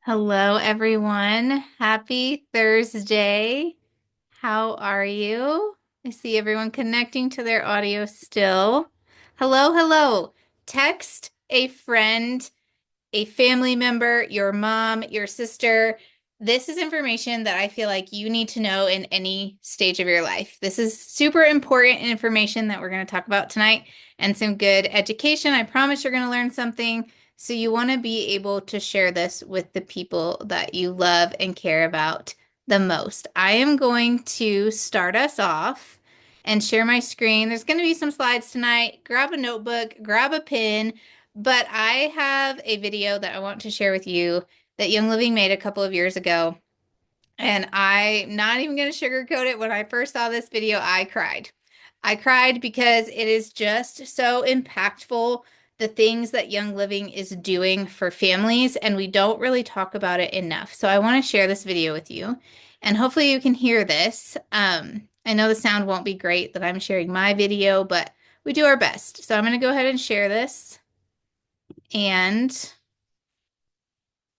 Hello, everyone. Happy Thursday. How are you? I see everyone connecting to their audio still. Hello, hello. Text a friend, a family member, your mom, your sister. This is information that I feel like you need to know in any stage of your life. This is super important information that we're going to talk about tonight and some good education. I promise you're going to learn something. So you want to be able to share this with the people that you love and care about the most. I am going to start us off and share my screen. There's going to be some slides tonight. Grab a notebook, grab a pen. But I have a video that I want to share with you that Young Living made a couple of years ago. And I'm not even going to sugarcoat it. When I first saw this video, I cried. I cried because it is just so impactful, the things that Young Living is doing for families, and we don't really talk about it enough. So I want to share this video with you, and hopefully you can hear this. I know the sound won't be great that I'm sharing my video, but we do our best. So I'm going to go ahead and share this. And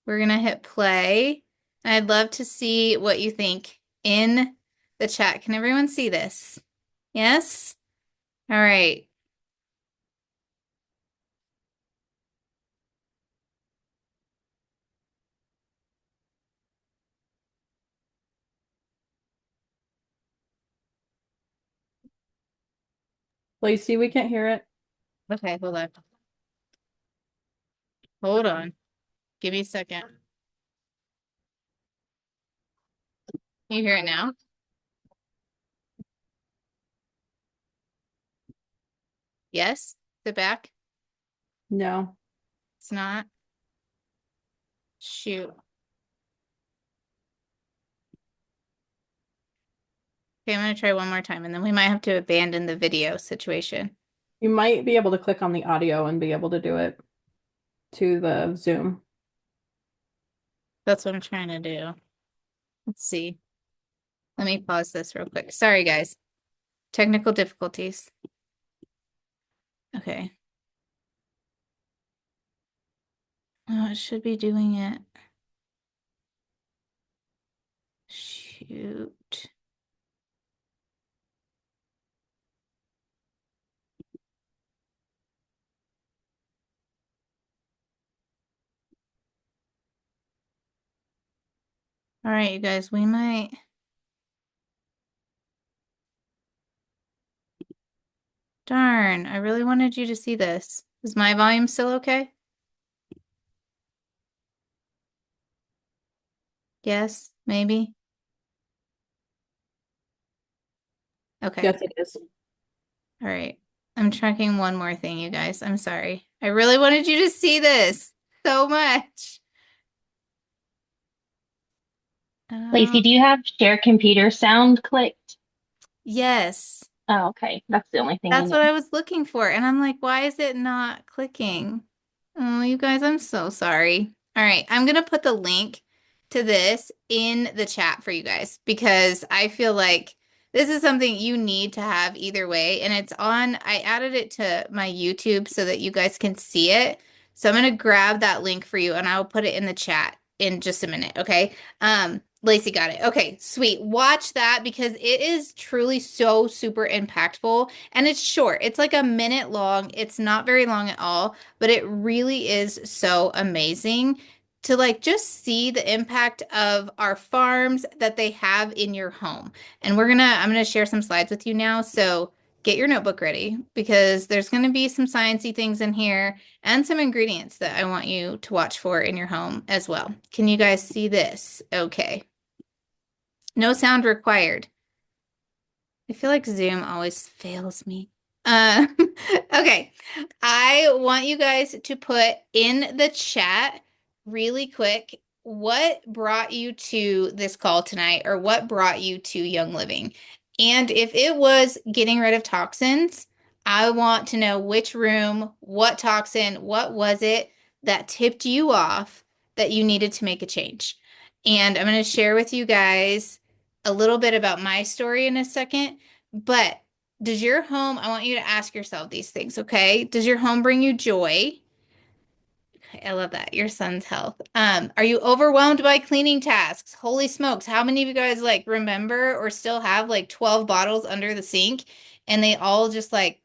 we're going to hit play. And I'd love to see what you think in the chat. Can everyone see this? Yes? All right. Lacey, we can't hear it. Okay, hold on. Hold on. Give me a second. Can you hear it now? Yes? Is it back? No. It's not? Shoot. Okay, I'm going to try one more time, and then we might have to abandon the video situation. You might be able to click on the audio and be able to do it to the Zoom. That's what I'm trying to do. Let's see. Let me pause this real quick. Sorry, guys. Technical difficulties. Okay. Oh, it should be doing it. Shoot. All right, you guys, we might. Darn, I really wanted you to see this. Is my volume still okay? Yes, maybe. Okay. Yes, it is. All right. I'm tracking one more thing, you guys. I'm sorry. I really wanted you to see this so much. Lacey, Um, do you have share computer sound clicked? yes. Oh, okay. That's the only thing I That's what need. I was looking for. And I'm like, why is it not clicking? Oh, you guys, I'm so sorry. All right, I'm gonna put the link to this in the chat for you guys because I feel like this is something you need to have either way. And it's on, I added it to my YouTube so that you guys can see it. So I'm gonna grab that link for you and I'll put it in the chat in just a minute, okay? Lacey got it. Okay, sweet. Watch that because it is truly so super impactful and it's short. It's like a minute long. It's not very long at all, but it really is so amazing to like just see the impact of our farms that they have in your home. And I'm gonna share some slides with you now. So get your notebook ready because there's gonna be some sciencey things in here and some ingredients that I want you to watch for in your home as well. Can you guys see this? Okay. No sound required. I feel like Zoom always fails me. Uh, okay. I want you guys to put in the chat really quick what brought you to this call tonight or what brought you to Young Living. And if it was getting rid of toxins, I want to know which room, what toxin, what was it that tipped you off that you needed to make a change. And I'm going to share with you guys a little bit about my story in a second. But does your home, I want you to ask yourself these things, okay? Does your home bring you joy? I love that. Your son's health. Are you overwhelmed by cleaning tasks? Holy smokes. How many of you guys like remember or still have like 12 bottles under the sink and they all just like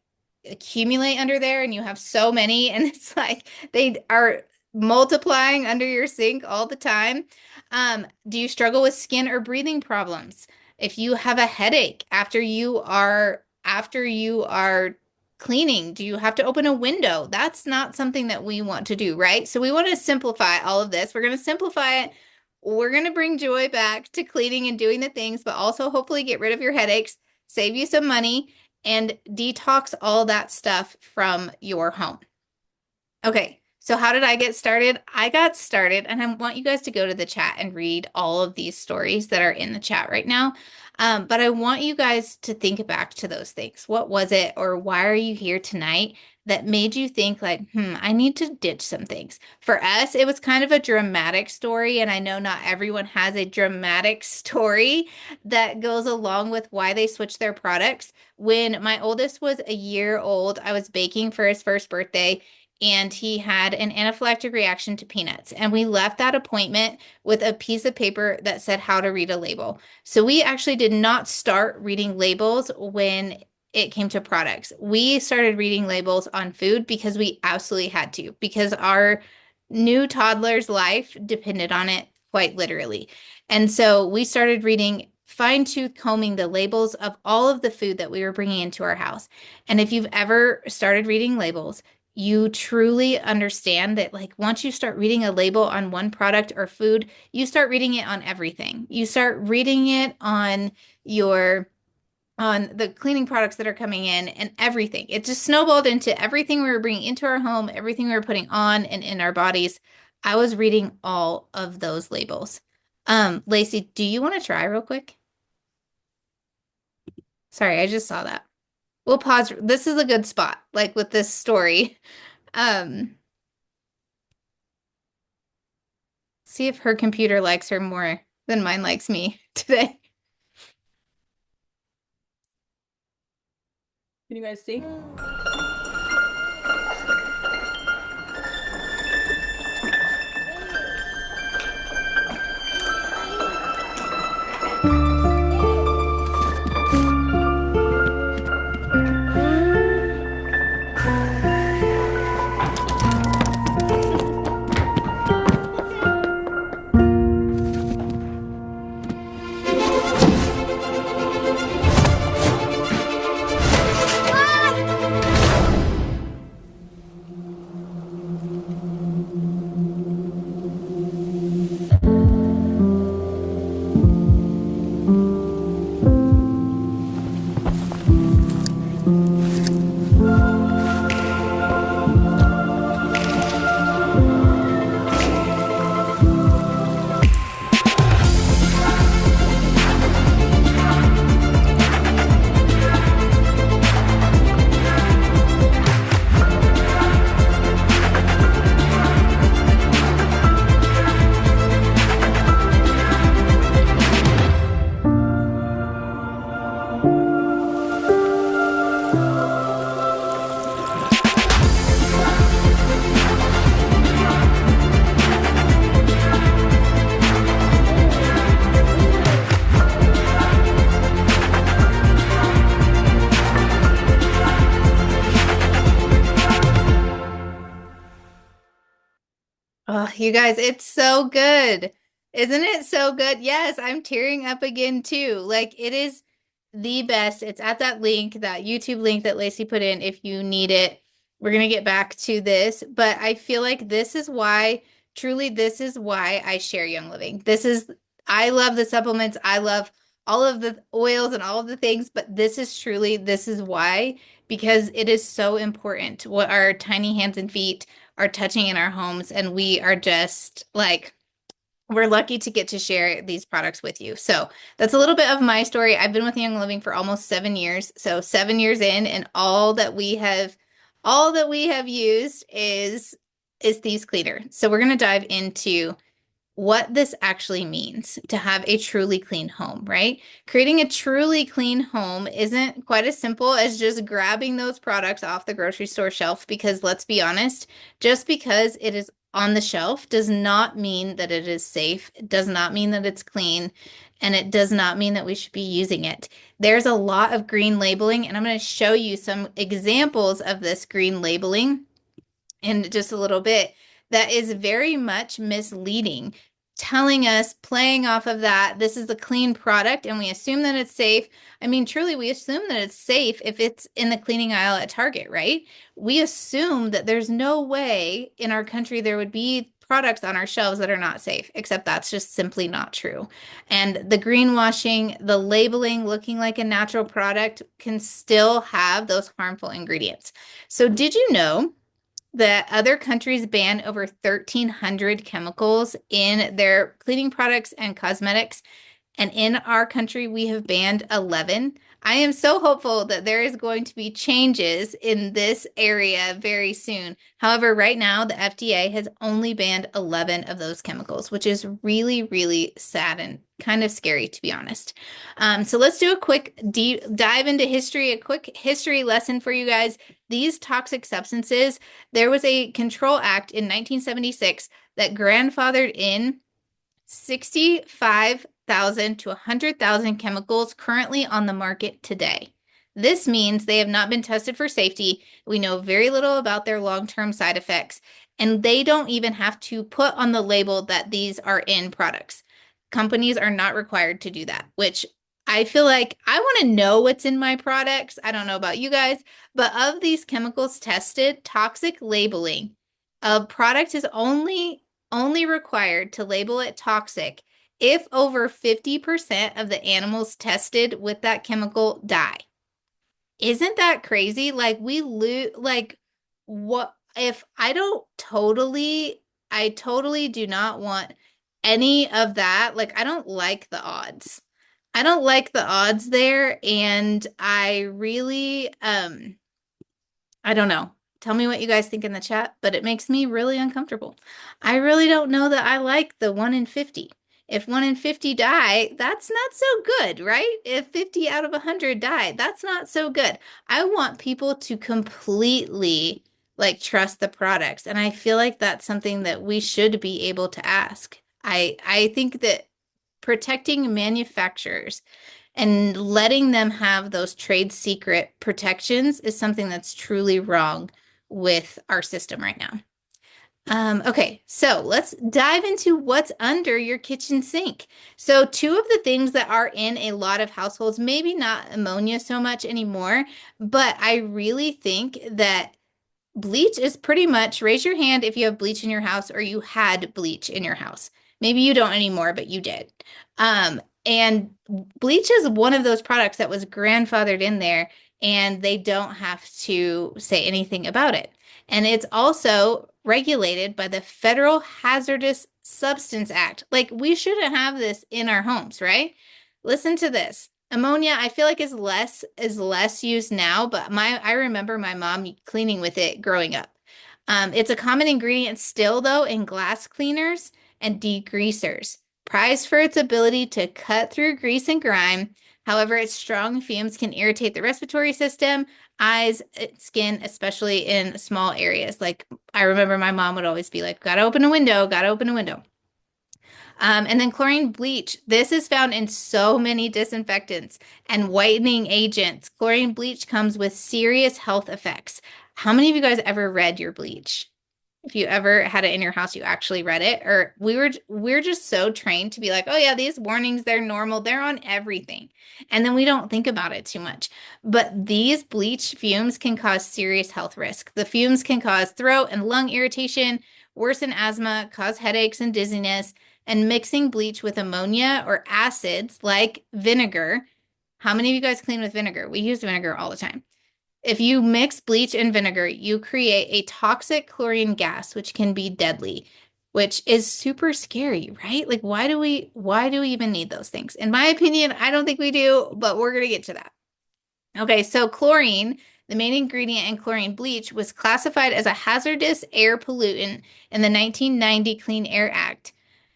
accumulate under there and you have so many and it's like they are multiplying under your sink all the time? Do you struggle with skin or breathing problems? If you have a headache after you are cleaning, do you have to open a window? That's not something that we want to do, right? So we want to simplify all of this. We're going to simplify it. We're going to bring joy back to cleaning and doing the things, but also hopefully get rid of your headaches, save you some money, and detox all that stuff from your home. Okay, so how did I get started? I got started, and I want you guys to go to the chat and read all of these stories that are in the chat right now. But I want you guys to think back to those things. What was it, or why are you here tonight that made you think like, I need to ditch some things? For us, it was kind of a dramatic story, and I know not everyone has a dramatic story that goes along with why they switched their products. When my oldest was a year old, I was baking for his first birthday and he had an anaphylactic reaction to peanuts. And we left that appointment with a piece of paper that said how to read a label. So we actually did not start reading labels when it came to products. We started reading labels on food because we absolutely had to, because our new toddler's life depended on it quite literally. And so we started reading, fine-tooth combing the labels of all of the food that we were bringing into our house. And if you've ever started reading labels, you truly understand that like once you start reading a label on one product or food, you start reading it on everything. You start reading it on the cleaning products that are coming in and everything. It just snowballed into everything we were bringing into our home, everything we were putting on and in our bodies. I was reading all of those labels. Lacey, do you want to try real quick? Sorry, I just saw that. We'll pause. This is a good spot, like with this story. Um, See if her computer likes her more than mine likes me today. Can you guys see? Oh, you guys, it's so good. Isn't it so good? Yes, I'm tearing up again too. Like it is the best. It's at that link, that YouTube link that Lacey put in if you need it. We're going to get back to this, but I feel like this is why, truly, this is why I share Young Living. I love the supplements. I love all of the oils and all of the things, but this is why, because it is so important what our tiny hands and feet are touching in our homes. And we are just like, we're lucky to get to share these products with you. So that's a little bit of my story. I've been with Young Living for almost 7 years. So 7 years in, and all that we have used is these cleaner. So we're going to dive into what this actually means to have a truly clean home, right? Creating a truly clean home isn't quite as simple as just grabbing those products off the grocery store shelf, because let's be honest, just because it is on the shelf does not mean that it is safe. It does not mean that it's clean, and it does not mean that we should be using it. There's a lot of green labeling, and I'm going to show you some examples of this green labeling in just a little bit that is very much misleading, telling us, playing off of that, this is the clean product, and we assume that it's safe. I mean, truly, we assume that it's safe if it's in the cleaning aisle at Target, right? We assume that there's no way in our country there would be products on our shelves that are not safe, except that's just simply not true. And the greenwashing, the labeling looking like a natural product can still have those harmful ingredients. So, did you know that other countries ban over 1,300 chemicals in their cleaning products and cosmetics? And in our country, we have banned 11. I am so hopeful that there is going to be changes in this area very soon. However, right now, the FDA has only banned 11 of those chemicals, which is really, really sad and kind of scary, to be honest. So let's do a quick deep dive into history, a quick history lesson for you guys. These toxic substances, there was a Control Act in 1976 that grandfathered in 65,000 to 100,000 chemicals currently on the market today. This means they have not been tested for safety. We know very little about their long-term side effects, and they don't even have to put on the label that these are in products. Companies are not required to do that, which I feel like I want to know what's in my products. I don't know about you guys, but of these chemicals tested, toxic labeling of product is only required to label it toxic if over 50% of the animals tested with that chemical die. Isn't that crazy? Like we lose, like what if I totally do not want any of that. Like I don't like the odds. I don't like the odds there, and I really I don't know. Tell me what you guys think in the chat, but it makes me really uncomfortable. I really don't know that I like the 1 in 50. If 1 in 50 die, that's not so good, right? If 50 out of 100 die, that's not so good. I want people to completely like trust the products, and I feel like that's something that we should be able to ask. I think that protecting manufacturers and letting them have those trade secret protections is something that's truly wrong with our system right now. Okay, so let's dive into what's under your kitchen sink. So two of the things that are in a lot of households, maybe not ammonia so much anymore, but I really think that bleach is pretty much, raise your hand if you have bleach in your house or you had bleach in your house. Maybe you don't anymore, but you did. And bleach is one of those products that was grandfathered in there, and they don't have to say anything about it. And it's also regulated by the Federal Hazardous Substance Act. Like we shouldn't have this in our homes, right? Listen to this. Ammonia, I feel like is less used now, but I remember my mom cleaning with it growing up. It's a common ingredient still, though, in glass cleaners and degreasers. Prized for its ability to cut through grease and grime. However, its strong fumes can irritate the respiratory system, eyes, skin, especially in small areas. Like I remember my mom would always be like, gotta open a window, gotta open a window. And then chlorine bleach. This is found in so many disinfectants and whitening agents. Chlorine bleach comes with serious health effects. How many of you guys ever read your bleach? If you ever had it in your house, you actually read it, or we're just so trained to be like, oh yeah, these warnings, they're normal, they're on everything. And then we don't think about it too much. But these bleach fumes can cause serious health risk. The fumes can cause throat and lung irritation, worsen asthma, cause headaches and dizziness, and mixing bleach with ammonia or acids like vinegar. How many of you guys clean with vinegar? We use vinegar all the time. If you mix bleach and vinegar, you create a toxic chlorine gas, which can be deadly, which is super scary, right? Like, why do we even need those things? In my opinion, I don't think we do, but we're going to get to that. Okay, so chlorine, the main ingredient in chlorine bleach, was classified as a hazardous air pollutant in the 1990 Clean Air Act.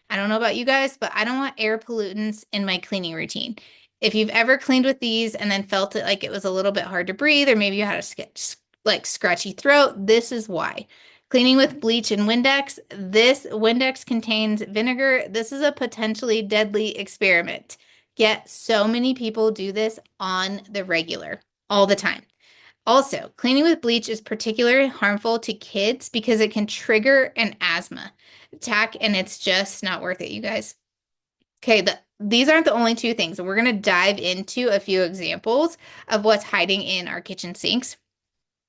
I don't know about you guys, but I don't want air pollutants in my cleaning routine. If you've ever cleaned with these and then felt it like it was a little bit hard to breathe, or maybe you had a like scratchy throat, this is why. Cleaning with bleach and Windex. This Windex contains vinegar. This is a potentially deadly experiment. Yet so many people do this on the regular, all the time. Also, cleaning with bleach is particularly harmful to kids because it can trigger an asthma attack, and it's just not worth it, you guys. Okay, these aren't the only two things. We're going to dive into a few examples of what's hiding in our kitchen sinks.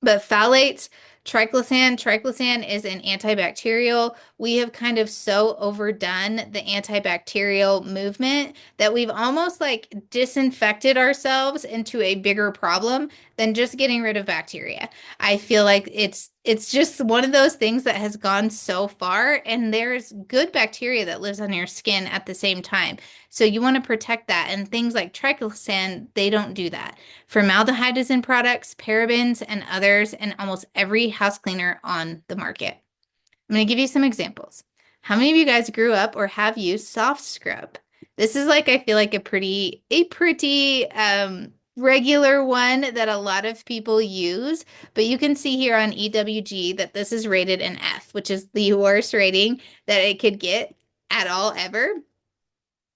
But phthalates, triclosan is an antibacterial. We have kind of so overdone the antibacterial movement that we've almost like disinfected ourselves into a bigger problem than just getting rid of bacteria. I feel like it's just one of those things that has gone so far, and there's good bacteria that lives on your skin at the same time. So you want to protect that. And things like triclosan, they don't do that. Formaldehyde is in products, parabens, and others in almost every house cleaner on the market. I'm going to give you some examples. How many of you guys grew up or have used soft scrub? This is like, I feel like a pretty regular one that a lot of people use, but you can see here on EWG that this is rated an F, which is the worst rating that it could get at all ever.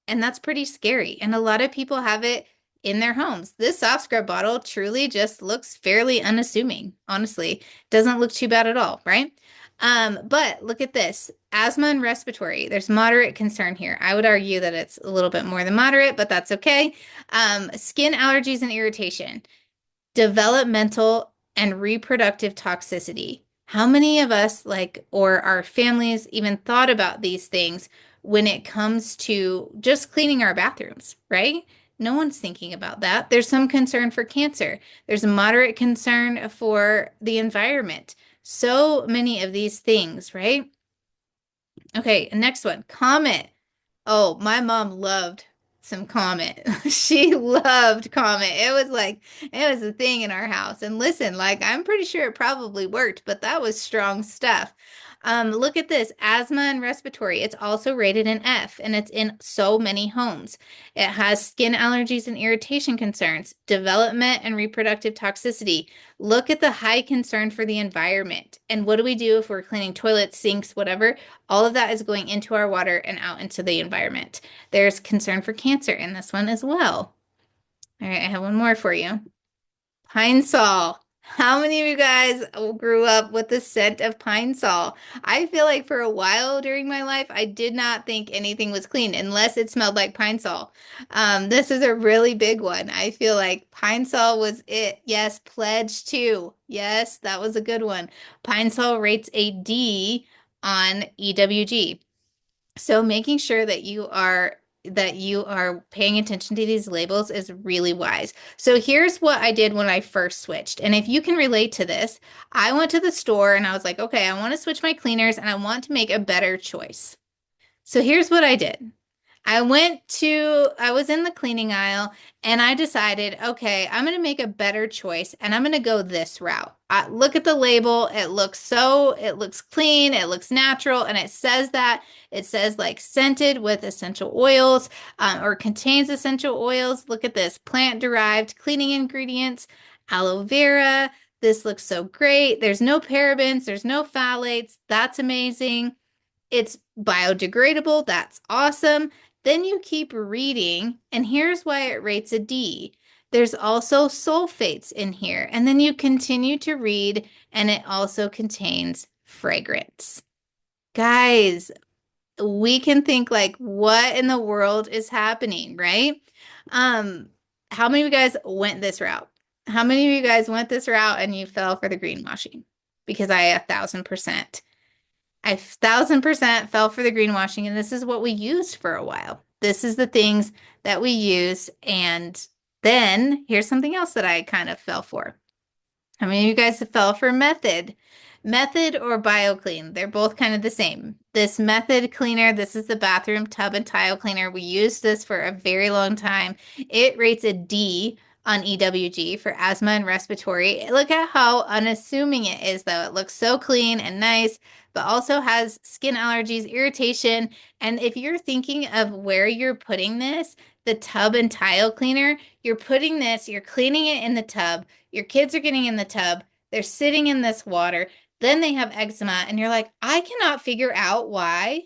And that's pretty scary. And a lot of people have it in their homes. This soft scrub bottle truly just looks fairly unassuming, honestly. Doesn't look too bad at all, right? But look at this. Asthma and respiratory. There's moderate concern here. I would argue that it's a little bit more than moderate, but that's okay. Skin allergies and irritation. Developmental and reproductive toxicity. How many of us, like, or our families even thought about these things when it comes to just cleaning our bathrooms, right? No one's thinking about that. There's some concern for cancer. There's a moderate concern for the environment. So many of these things, right? Okay, next one, Comet. Oh, my mom loved some Comet. She loved Comet. It was a thing in our house. And listen, like, I'm pretty sure it probably worked, but that was strong stuff. Look at this, asthma and respiratory. It's also rated an F, and it's in so many homes. It has skin allergies and irritation concerns, development and reproductive toxicity. Look at the high concern for the environment. And what do we do if we're cleaning toilets, sinks, whatever? All of that is going into our water and out into the environment. There's concern for cancer in this one as well. All right, I have one more for you. Pine Sol. How many of you guys grew up with the scent of Pine Sol? I feel like for a while during my life, I did not think anything was clean unless it smelled like Pine Sol. This is a really big one. I feel like Pine Sol was it. Yes, Pledge too. Yes, that was a good one. Pine Sol rates a D on EWG. So making sure that you are paying attention to these labels is really wise. So here's what I did when I first switched. And if you can relate to this, I went to the store and I was like, okay, I want to switch my cleaners and I want to make a better choice. So here's what I did. I was in the cleaning aisle and I decided, okay, I'm going to make a better choice and I'm going to go this route. Look at the label. It looks clean, it looks natural, and it says like scented with essential oils or contains essential oils. Look at this, plant-derived cleaning ingredients, aloe vera. This looks so great. There's no parabens, there's no phthalates. That's amazing. It's biodegradable. That's awesome. Then you keep reading, and here's why it rates a D. There's also sulfates in here. And then you continue to read, and it also contains fragrance. Guys, we can think like, what in the world is happening, right? How many of you guys went this route? How many of you guys went this route and you fell for the greenwashing? Because I 1,000%. I 1,000% fell for the greenwashing, and this is what we used for a while. This is the things that we used, and then here's something else that I kind of fell for. How many of you guys fell for Method? Method or BioClean, they're both kind of the same. This Method cleaner, this is the bathroom tub and tile cleaner. We used this for a very long time. It rates a D on EWG for asthma and respiratory. Look at how unassuming it is, though. It looks so clean and nice, but also has skin allergies, irritation. And if you're thinking of where you're putting this, the tub and tile cleaner, you're cleaning it in the tub. Your kids are getting in the tub. They're sitting in this water. Then they have eczema, and you're like, I cannot figure out why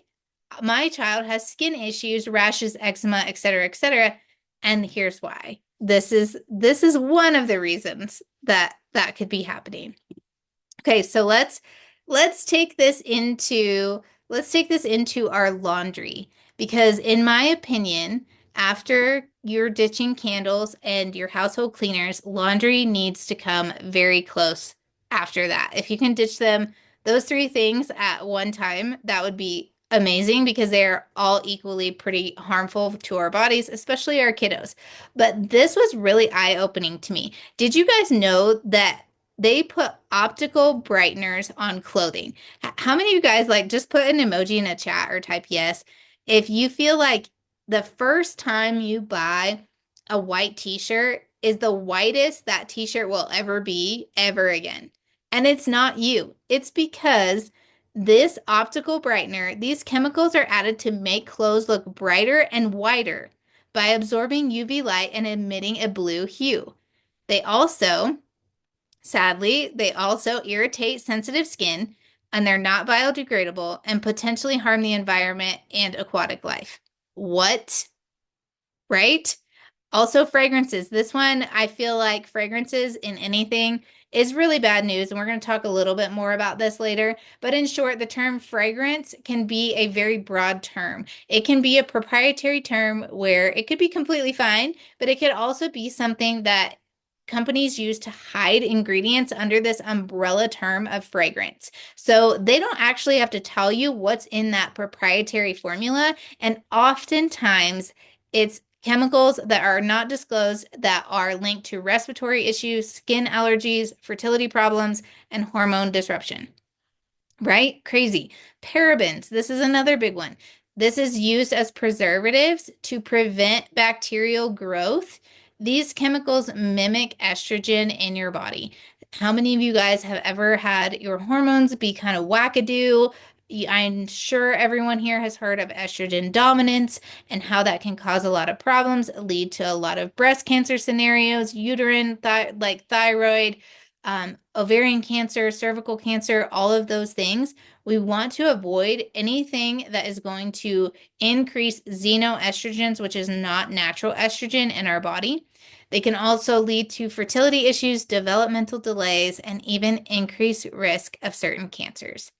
my child has skin issues, rashes, eczema, et cetera, et cetera. And here's why. This is one of the reasons that that could be happening. Okay, so let's take this into our laundry because in my opinion, after you're ditching candles and your household cleaners, laundry needs to come very close after that. If you can ditch them, those three things at one time, that would be amazing because they're all equally pretty harmful to our bodies, especially our kiddos. But this was really eye-opening to me. Did you guys know that they put optical brighteners on clothing? How many of you guys like just put an emoji in a chat or type yes if you feel like the first time you buy a white t-shirt is the whitest that t-shirt will ever be ever again? And it's not you. It's because this optical brightener, these chemicals are added to make clothes look brighter and whiter by absorbing UV light and emitting a blue hue. They also Sadly, they also irritate sensitive skin and they're not biodegradable and potentially harm the environment and aquatic life. What? Right? Also, fragrances. This one, I feel like fragrances in anything is really bad news. And we're going to talk a little bit more about this later. But in short, the term fragrance can be a very broad term. It can be a proprietary term where it could be completely fine, but it could also be something that companies use to hide ingredients under this umbrella term of fragrance. So they don't actually have to tell you what's in that proprietary formula. And oftentimes, it's chemicals that are not disclosed that are linked to respiratory issues, skin allergies, fertility problems, and hormone disruption. Right? Crazy. Parabens. This is another big one. This is used as preservatives to prevent bacterial growth. These chemicals mimic estrogen in your body. How many of you guys have ever had your hormones be kind of wackadoo? I'm sure everyone here has heard of estrogen dominance and how that can cause a lot of problems, lead to a lot of breast cancer scenarios, uterine, like thyroid, ovarian cancer, cervical cancer, all of those things. We want to avoid anything that is going to increase xenoestrogens, which is not natural estrogen in our body. They can also lead to fertility issues, developmental delays, and even increased risk of certain cancers.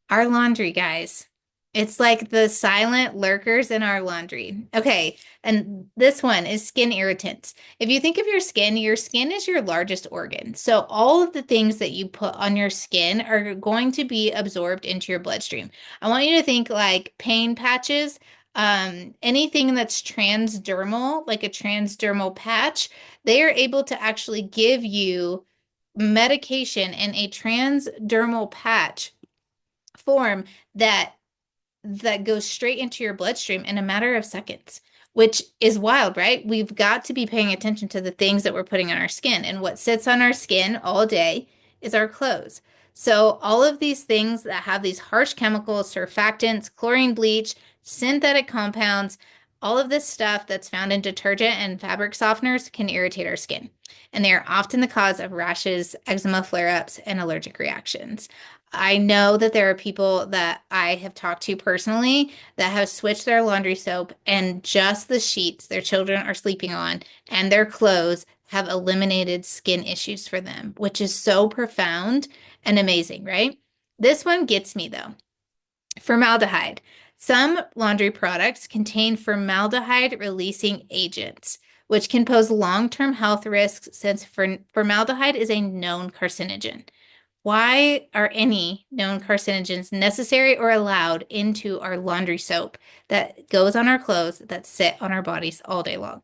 Our laundry, guys. It's like the silent lurkers in our laundry. Okay, and this one is skin irritants. If you think of your skin is your largest organ. So all of the things that you put on your skin are going to be absorbed into your bloodstream. I want you to think like pain patches, anything that's transdermal, like a transdermal patch, they are able to actually give you medication in a transdermal patch form that goes straight into your bloodstream in a matter of seconds, which is wild, right? We've got to be paying attention to the things that we're putting on our skin. And what sits on our skin all day is our clothes. So all of these things that have these harsh chemicals, surfactants, chlorine bleach, synthetic compounds, all of this stuff that's found in detergent and fabric softeners can irritate our skin. And they are often the cause of rashes, eczema flare-ups, and allergic reactions. I know that there are people that I have talked to personally that have switched their laundry soap and just the sheets their children are sleeping on and their clothes have eliminated skin issues for them, which is so profound and amazing, right? This one gets me though. Formaldehyde. Some laundry products contain formaldehyde releasing agents, which can pose long-term health risks since formaldehyde is a known carcinogen. Why are any known carcinogens necessary or allowed into our laundry soap that goes on our clothes that sit on our bodies all day long?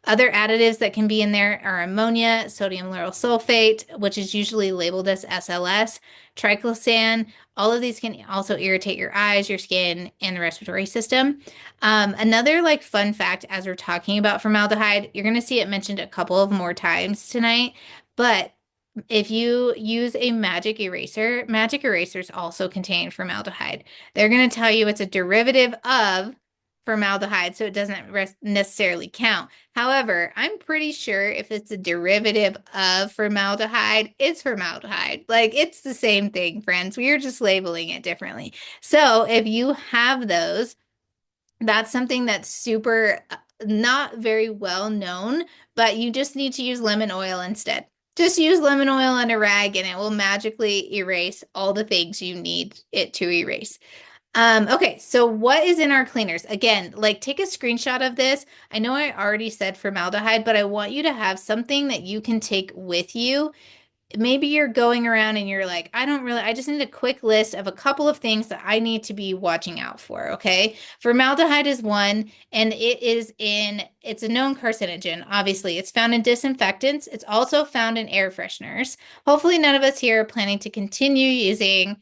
Other additives that can be in there are ammonia, sodium lauryl sulfate, which is usually labeled as SLS, triclosan. All of these can also irritate your eyes, your skin, and the respiratory system. Another like fun fact as we're talking about formaldehyde, you're going to see it mentioned a couple of more times tonight, but if you use a magic erasers also contain formaldehyde. They're going to tell you it's a derivative of formaldehyde, so it doesn't necessarily count. However, I'm pretty sure if it's a derivative of formaldehyde, it's formaldehyde. Like it's the same thing, friends. We are just labeling it differently. So if you have those, that's something that's super not very well known, but you just need to use lemon oil instead. Just use lemon oil and a rag, and it will magically erase all the things you need it to erase. Okay, so what is in our cleaners? Again, like take a screenshot of this. I know I already said formaldehyde, but I want you to have something that you can take with you. Maybe you're going around and you're like, I just need a quick list of a couple of things that I need to be watching out for, okay? Formaldehyde is one, and it's a known carcinogen, obviously. It's found in disinfectants. It's also found in air fresheners. Hopefully, none of us here are planning to continue using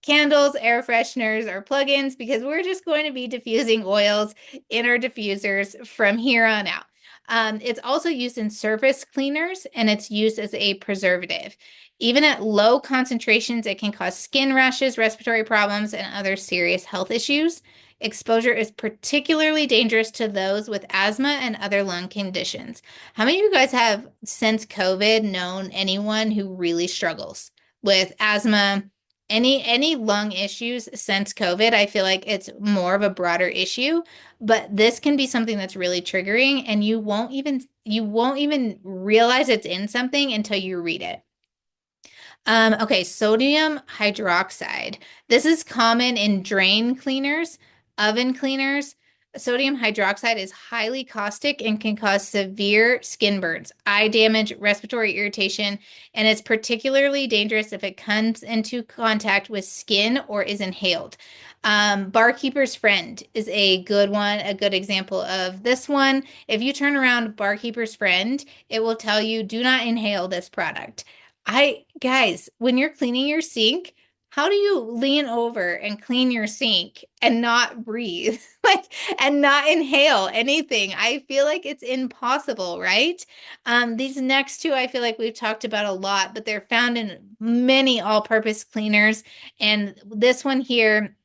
candles, air fresheners, or plugins because we're just going to be diffusing oils in our diffusers from here on out. It's also used in surface cleaners and it's used as a preservative. Even at low concentrations, it can cause skin rashes, respiratory problems, and other serious health issues. Exposure is particularly dangerous to those with asthma and other lung conditions. How many of you guys have, since COVID, known anyone who really struggles with asthma, any lung issues since COVID? I feel like it's more of a broader issue, but this can be something that's really triggering and you won't even realize it's in something until you read it. Okay, sodium hydroxide. This is common in drain cleaners, oven cleaners. Sodium hydroxide is highly caustic and can cause severe skin burns, eye damage, respiratory irritation, and it's particularly dangerous if it comes into contact with skin or is inhaled. Barkeeper's Friend is a good one, a good example of this one. If you turn around Barkeeper's Friend, it will tell you do not inhale this product. Guys, when you're cleaning your sink, how do you lean over and clean your sink and not breathe? Like, and not inhale anything? I feel like it's impossible, right? These next two, I feel like we've talked about a lot, but they're found in many all-purpose cleaners. And this one here,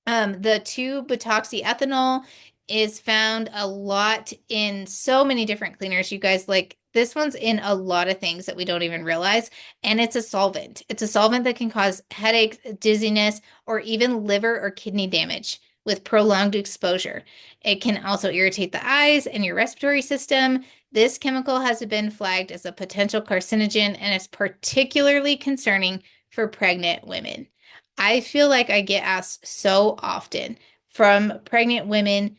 the 2-butoxyethanol is found a lot in so many different cleaners. You guys, like this one's in a lot of things that we don't even realize. And it's a solvent. It's a solvent that can cause headaches, dizziness, or even liver or kidney damage with prolonged exposure. It can also irritate the eyes and your respiratory system. This chemical has been flagged as a potential carcinogen and is particularly concerning for pregnant women. I feel like I get asked so often from pregnant women,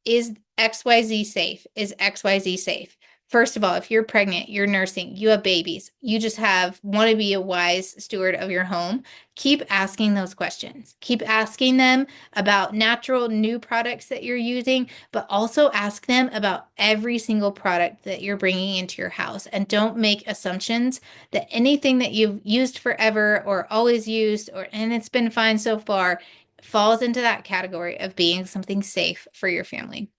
is XYZ safe? Is XYZ safe? First of all, if you're pregnant, you're nursing, you have babies, you just want to be a wise steward of your home, keep asking those questions. Keep asking them about natural new products that you're using, but also ask them about every single product that you're bringing into your house. And don't make assumptions that anything that you've used forever or always used and it's been fine so far falls into that category of being something safe for your family.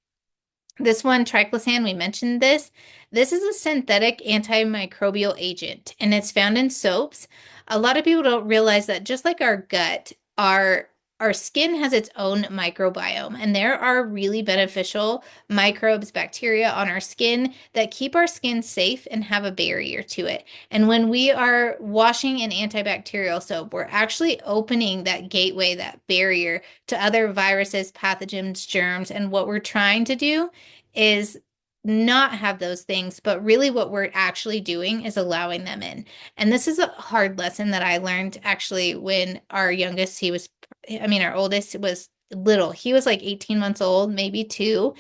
This one, triclosan, we mentioned this. This is a synthetic antimicrobial agent, and it's found in soaps. A lot of people don't realize that just like our gut, our skin has its own microbiome, and there are really beneficial microbes, bacteria on our skin that keep our skin safe and have a barrier to it. And when we are washing in antibacterial soap, we're actually opening that gateway, that barrier to other viruses, pathogens, germs. And what we're trying to do is not have those things, but really what we're actually doing is allowing them in. And this is a hard lesson that I learned actually when our oldest was little. He was like 18 months old, maybe two.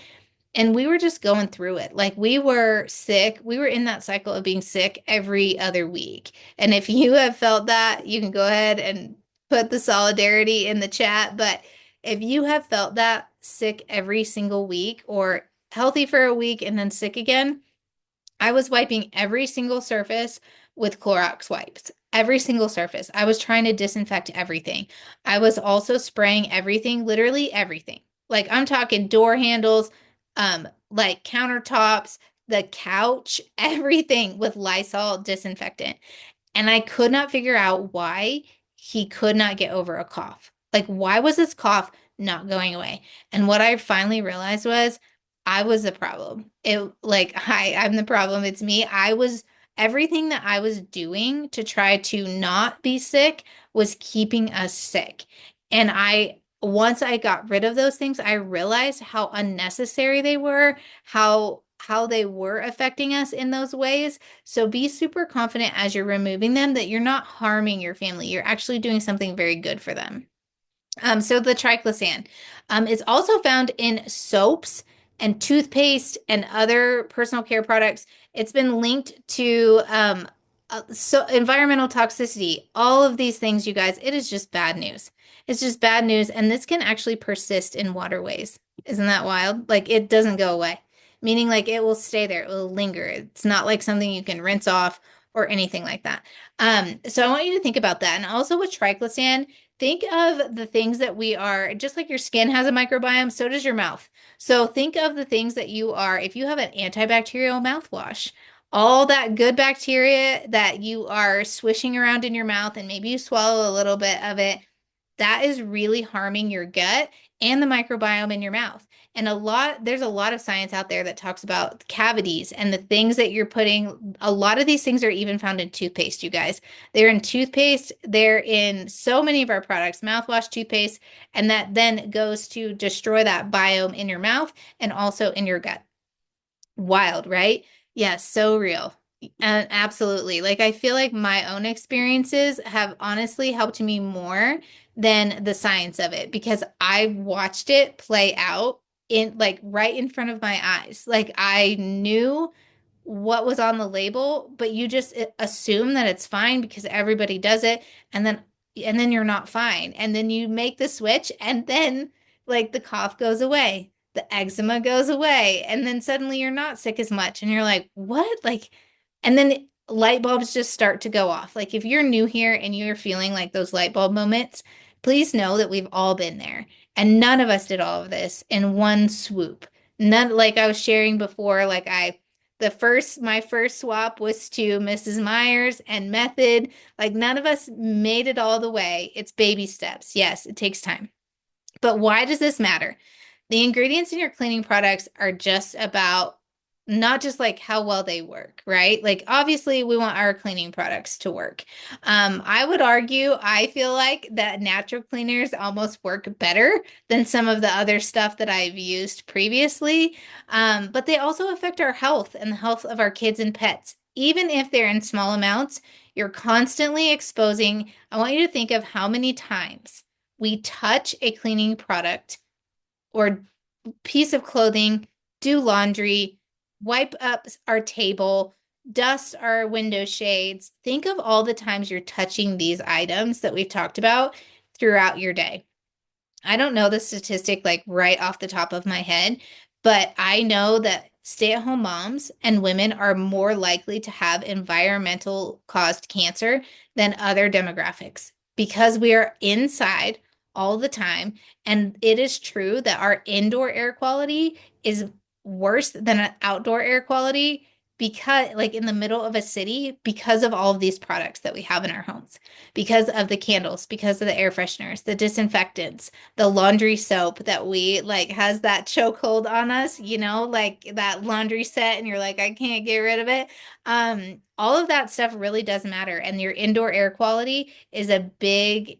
And we were just going through it. Like we were sick. We were in that cycle of being sick every other week. And if you have felt that, you can go ahead and put the solidarity in the chat. But if you have felt that sick every single week or healthy for a week and then sick again, I was wiping every single surface with Clorox wipes. Every single surface. I was trying to disinfect everything. I was also spraying everything, literally everything. Like I'm talking door handles, like countertops, the couch, everything with Lysol disinfectant. And I could not figure out why he could not get over a cough. Like, why was this cough not going away. And what I finally realized was I was the problem. It like, hi, I'm the problem. It's me. Everything that I was doing to try to not be sick was keeping us sick. And once I got rid of those things, I realized how unnecessary they were, how they were affecting us in those ways. So be super confident as you're removing them that you're not harming your family. You're actually doing something very good for them. So the triclosan is also found in soaps and toothpaste and other personal care products. It's been linked to so environmental toxicity, all of these things, you guys. It is just bad news. It's just bad news, and this can actually persist in waterways. Isn't that wild? Like it doesn't go away, meaning like it will stay there. It will linger. It's not like something you can rinse off or anything like that. So I want you to think about that, and also with triclosan. Think of the things that we are, just like your skin has a microbiome, so does your mouth. So think of the things that you are, if you have an antibacterial mouthwash, all that good bacteria that you are swishing around in your mouth, and maybe you swallow a little bit of it, that is really harming your gut and the microbiome in your mouth. And there's a lot of science out there that talks about cavities and the things that you're putting. A lot of these things are even found in toothpaste, you guys. They're in toothpaste, they're in so many of our products, mouthwash, toothpaste, and that then goes to destroy that biome in your mouth and also in your gut. Wild, right? Yes, so real. And absolutely. Like I feel like my own experiences have honestly helped me more than the science of it because I watched it play out in like right in front of my eyes. Like I knew what was on the label, but you just assume that it's fine because everybody does it, and then you're not fine. And then you make the switch, and then like the cough goes away, the eczema goes away, and then suddenly you're not sick as much, and you're like, what? Like, and then light bulbs just start to go off. Like if you're new here and you're feeling like those light bulb moments, please know that we've all been there. And none of us did all of this in one swoop. None, like I was sharing before, like my first swap was to Mrs. Myers and Method. Like none of us made it all the way. It's baby steps. Yes, it takes time. But why does this matter? The ingredients in your cleaning products are just about not just like how well they work, right? Like obviously we want our cleaning products to work. I would argue, I feel like that natural cleaners almost work better than some of the other stuff that I've used previously. But they also affect our health and the health of our kids and pets. Even if they're in small amounts, you're constantly exposing. I want you to think of how many times we touch a cleaning product or piece of clothing, do laundry, wipe up our table, dust our window shades. Think of all the times you're touching these items that we've talked about throughout your day. I don't know the statistic like right off the top of my head, but I know that stay-at-home moms and women are more likely to have environmental caused cancer than other demographics because we are inside all the time. And it is true that our indoor air quality is worse than an outdoor air quality because like in the middle of a city because of all of these products that we have in our homes, because of the candles, because of the air fresheners, the disinfectants, the laundry soap that we like has that chokehold on us, like that laundry set and you're like, I can't get rid of it. All of that stuff really does matter. And your indoor air quality is a big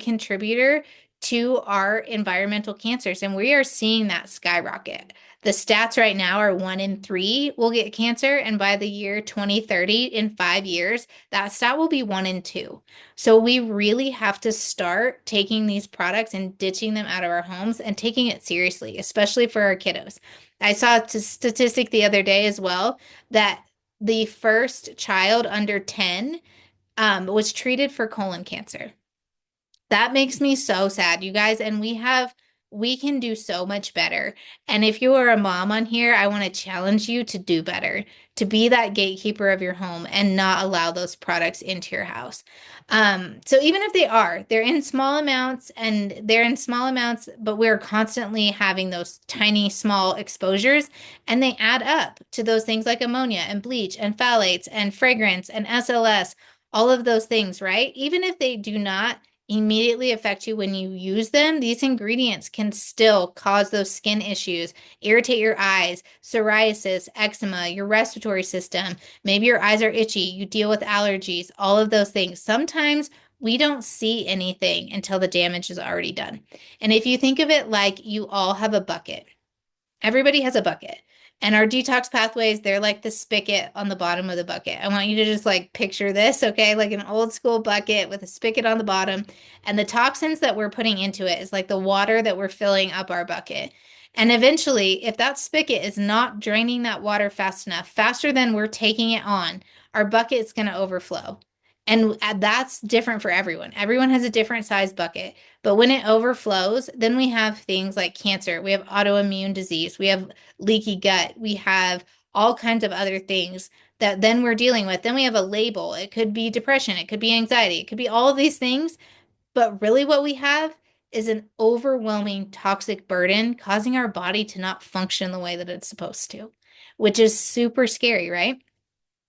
contributor to our environmental cancers. And we are seeing that skyrocket. The stats right now are 1 in 3 will get cancer. And by the year 2030, in 5 years, that stat will be 1 in 2. So we really have to start taking these products and ditching them out of our homes and taking it seriously, especially for our kiddos. I saw a statistic the other day as well that the first child under 10 was treated for colon cancer. That makes me so sad, you guys. And we can do so much better. And if you are a mom on here, I want to challenge you to do better, to be that gatekeeper of your home and not allow those products into your house. So even if they're in small amounts but we're constantly having those tiny, small exposures and they add up to those things like ammonia and bleach and phthalates and fragrance and SLS, all of those things, right? Even if they do not immediately affect you when you use them, these ingredients can still cause those skin issues, irritate your eyes, psoriasis, eczema, your respiratory system. Maybe your eyes are itchy, you deal with allergies, all of those things. Sometimes we don't see anything until the damage is already done. And if you think of it like you all have a bucket, everybody has a bucket. And our detox pathways, they're like the spigot on the bottom of the bucket. I want you to just like picture this, okay? Like an old school bucket with a spigot on the bottom. And the toxins that we're putting into it is like the water that we're filling up our bucket. And eventually, if that spigot is not draining that water fast enough, faster than we're taking it on, our bucket is going to overflow. And that's different for everyone. Everyone has a different size bucket. But when it overflows, then we have things like cancer, we have autoimmune disease, we have leaky gut, we have all kinds of other things that then we're dealing with. Then we have a label. It could be depression, it could be anxiety, it could be all of these things. But really, what we have is an overwhelming toxic burden causing our body to not function the way that it's supposed to, which is super scary, right?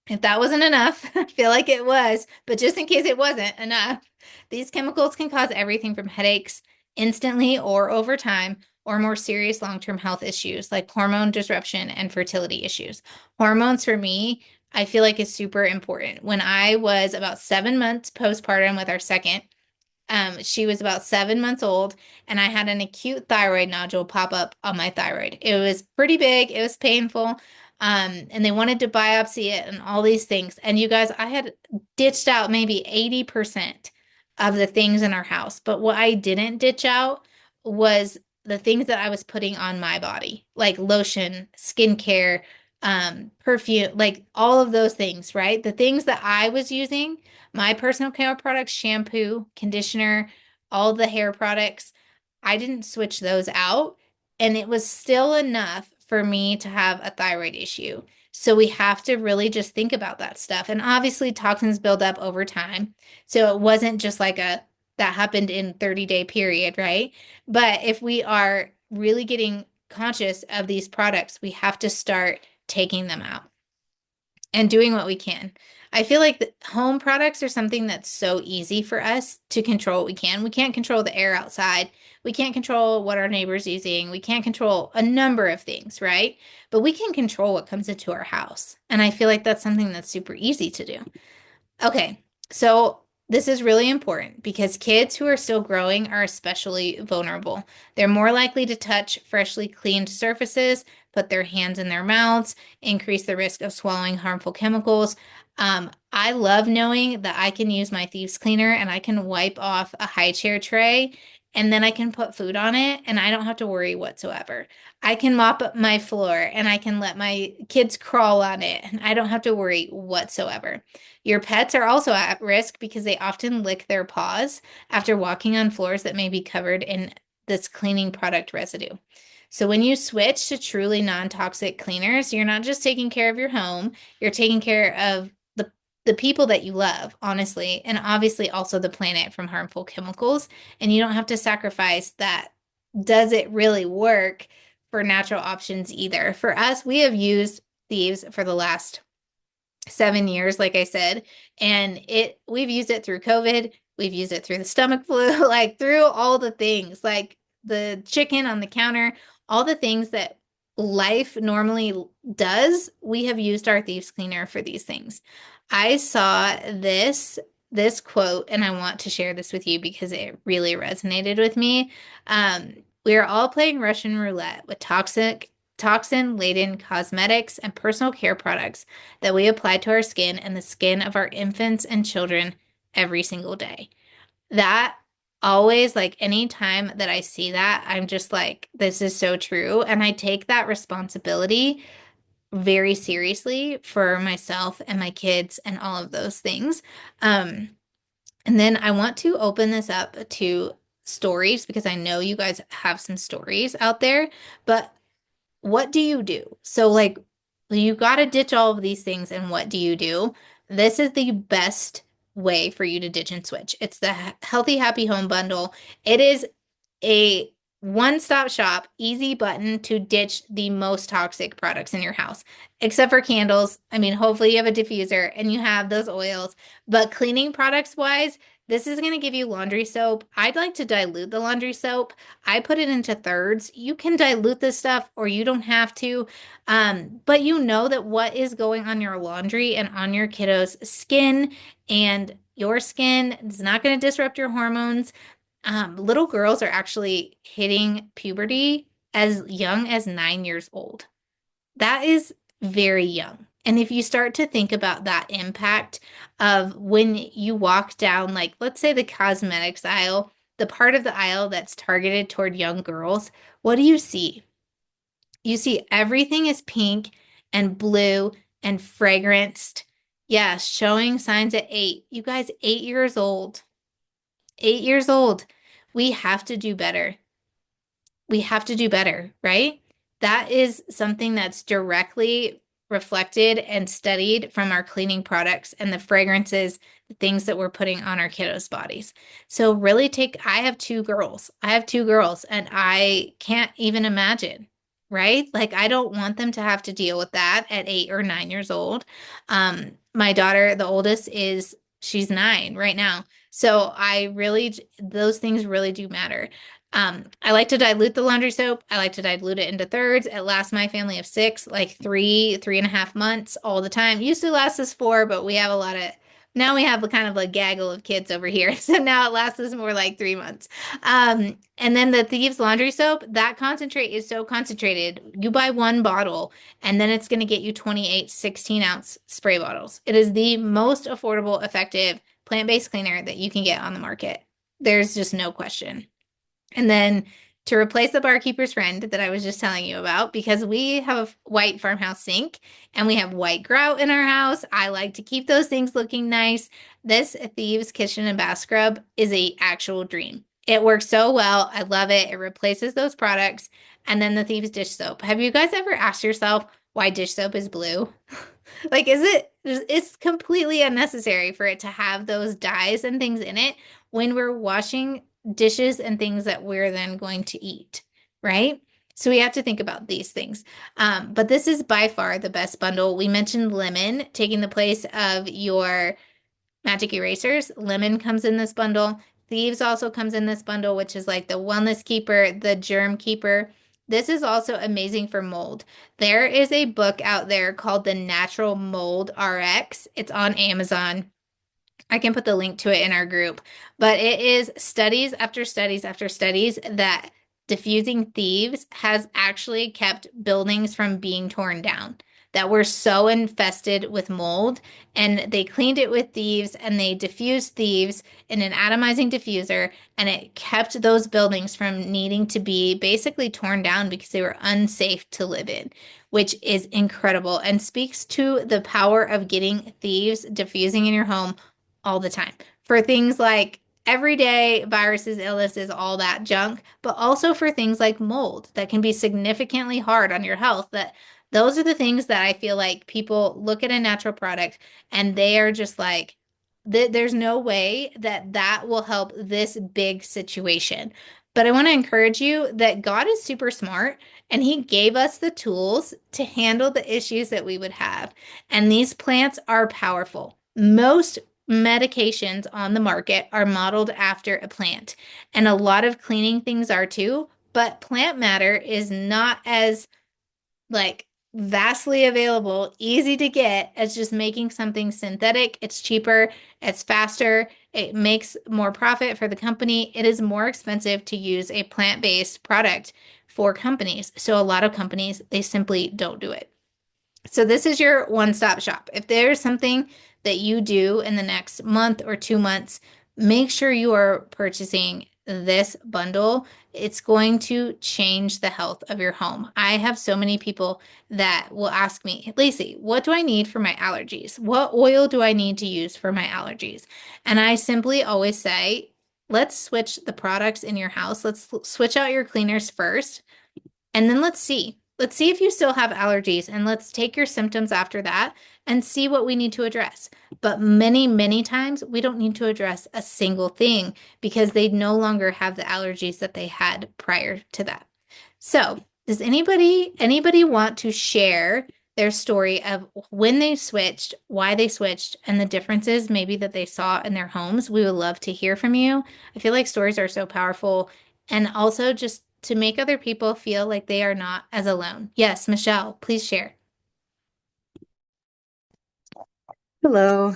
If that wasn't enough, I feel like it was, but just in case it wasn't enough, these chemicals can cause everything from headaches instantly or over time, or more serious long-term health issues like hormone disruption and fertility issues. Hormones for me, I feel like is super important. When I was about 7 months postpartum with our second, she was about 7 months old, and I had an acute thyroid nodule pop up on my thyroid. It was pretty big, it was painful, and they wanted to biopsy it and all these things. And you guys, I had ditched out maybe 80% of the things in our house, but what I didn't ditch out was the things that I was putting on my body, like lotion, skincare, perfume, like all of those things, right? The things that I was using, my personal care products, shampoo, conditioner, all the hair products, I didn't switch those out. And it was still enough for me to have a thyroid issue. So we have to really just think about that stuff. And obviously, toxins build up over time. So it wasn't just like that happened in 30-day period, right? But if we are really getting conscious of these products, we have to start taking them out and doing what we can. I feel like the home products are something that's so easy for us to control what we can. We can't control the air outside. We can't control what our neighbor's using. We can't control a number of things, right? But we can control what comes into our house. And I feel like that's something that's super easy to do. Okay, so this is really important because kids who are still growing are especially vulnerable. They're more likely to touch freshly cleaned surfaces, put their hands in their mouths, increase the risk of swallowing harmful chemicals. I love knowing that I can use my thieves cleaner and I can wipe off a high chair tray and then I can put food on it and I don't have to worry whatsoever. I can mop up my floor and I can let my kids crawl on it and I don't have to worry whatsoever. Your pets are also at risk because they often lick their paws after walking on floors that may be covered in this cleaning product residue. So when you switch to truly non-toxic cleaners, you're not just taking care of your home, you're taking care of the people that you love, honestly, and obviously also the planet from harmful chemicals. And you don't have to sacrifice that. Does it really work for natural options either? For us, we have used thieves for the last 7 years, like I said, and we've used it through COVID, we've used it through the stomach flu, like through all the things, like the chicken on the counter, all the things that life normally does, we have used our thieves cleaner for these things. I saw this quote and I want to share this with you because it really resonated with me. We are all playing Russian roulette with toxin-laden cosmetics and personal care products that we apply to our skin and the skin of our infants and children every single day. That always, like any time that I see that, I'm just like, this is so true. And I take that responsibility very seriously for myself and my kids and all of those things. Um, and then I want to open this up to stories because I know you guys have some stories out there, but what do you do? So, like, you got to ditch all of these things, and what do you do? This is the best way for you to ditch and switch. It's the Healthy Happy Home Bundle. It is a one-stop shop, easy button to ditch the most toxic products in your house, except for candles. I mean, hopefully you have a diffuser and you have those oils, but cleaning products wise, This is going to give you laundry soap. I'd like to dilute the laundry soap. I put it into thirds. You can dilute this stuff or you don't have to. But you know that what is going on your laundry and on your kiddos' skin and your skin is not going to disrupt your hormones. Little girls are actually hitting puberty as young as 9 years old. That is very young. And if you start to think about that impact of when you walk down, like, let's say the cosmetics aisle, the part of the aisle that's targeted toward young girls, what do you see? You see everything is pink and blue and fragranced. Yeah, showing signs at 8. You guys, 8 years old. 8 years old. We have to do better. We have to do better, right? That is something that's directly reflected and studied from our cleaning products and the fragrances, the things that we're putting on our kiddos' bodies. So really I have two girls. I have two girls and I can't even imagine, right? Like I don't want them to have to deal with that at 8 or 9 years old. My daughter, the oldest she's 9 right now. So those things really do matter. I like to dilute the laundry soap. I like to dilute it into thirds. It lasts my family of 6, like 3.5 months all the time. Used to last us 4, but now we have a kind of a gaggle of kids over here. So now it lasts us more like 3 months. And then the Thieves laundry soap, that concentrate is so concentrated. You buy one bottle and then it's going to get you 28 16-ounce spray bottles. It is the most affordable, effective plant-based cleaner that you can get on the market. There's just no question. And then to replace the barkeeper's friend that I was just telling you about, because we have a white farmhouse sink and we have white grout in our house. I like to keep those things looking nice. This Thieves Kitchen and Bath Scrub is a actual dream. It works so well. I love it. It replaces those products. And then the Thieves dish soap. Have you guys ever asked yourself why dish soap is blue? Like, it's completely unnecessary for it to have those dyes and things in it when we're washing dishes and things that we're then going to eat, right? So we have to think about these things. But this is by far the best bundle. We mentioned lemon taking the place of your magic erasers. Lemon comes in this bundle. Thieves also comes in this bundle, which is like the wellness keeper, the germ keeper. This is also amazing for mold. There is a book out there called The Natural Mold RX. It's on Amazon. I can put the link to it in our group, but it is studies after studies after studies that diffusing thieves has actually kept buildings from being torn down, that were so infested with mold. And they cleaned it with thieves and they diffused thieves in an atomizing diffuser, and it kept those buildings from needing to be basically torn down because they were unsafe to live in, which is incredible and speaks to the power of getting thieves diffusing in your home all the time for things like everyday viruses, illnesses, all that junk, but also for things like mold that can be significantly hard on your health. That those are the things that I feel like people look at a natural product and they are just like, there's no way that that will help this big situation. But I want to encourage you that God is super smart and He gave us the tools to handle the issues that we would have. And these plants are powerful. Most medications on the market are modeled after a plant, and a lot of cleaning things are too, but plant matter is not as like vastly available, easy to get as just making something synthetic. It's cheaper, it's faster, it makes more profit for the company. It is more expensive to use a plant-based product for companies. So a lot of companies, they simply don't do it. So this is your one-stop shop. If there's something that you do in the next month or 2 months, make sure you are purchasing this bundle. It's going to change the health of your home. I have so many people that will ask me, Lacey, what do I need for my allergies? What oil do I need to use for my allergies? And I simply always say, let's switch the products in your house. Let's switch out your cleaners first. And then let's see. Let's see if you still have allergies, and let's take your symptoms after that and see what we need to address. But many, many times we don't need to address a single thing because they no longer have the allergies that they had prior to that. So, does anybody want to share their story of when they switched, why they switched, and the differences maybe that they saw in their homes. We would love to hear from you. I feel like stories are so powerful, and also just to make other people feel like they are not as alone. Yes, Michelle, please share. Hello.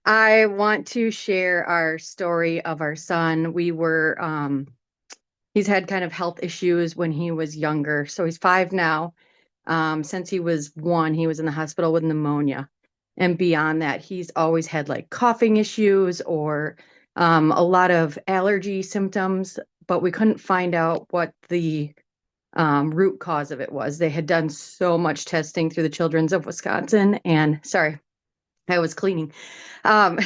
I want to share our story of our son. He's had kind of health issues when he was younger. So he's 5 now. Since he was 1, he was in the hospital with pneumonia. And beyond that, he's always had like coughing issues or a lot of allergy symptoms, but we couldn't find out what the root cause of it was. They had done so much testing through the Children's of Wisconsin, and sorry, I was cleaning. Um,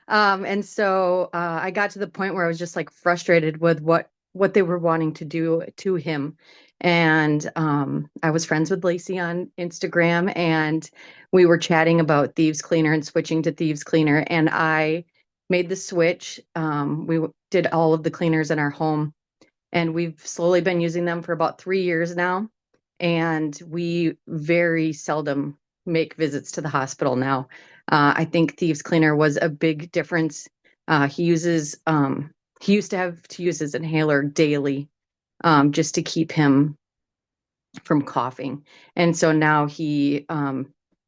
and so I got to the point where I was just like frustrated with what they were wanting to do to him. And I was friends with Lacey on Instagram, and we were chatting about Thieves Cleaner and switching to Thieves Cleaner. And I made the switch. Did all of the cleaners in our home, and we've slowly been using them for about 3 years now. And we very seldom make visits to the hospital now. I think Thieves Cleaner was a big difference. He used to have to use his inhaler daily, just to keep him from coughing. And so now he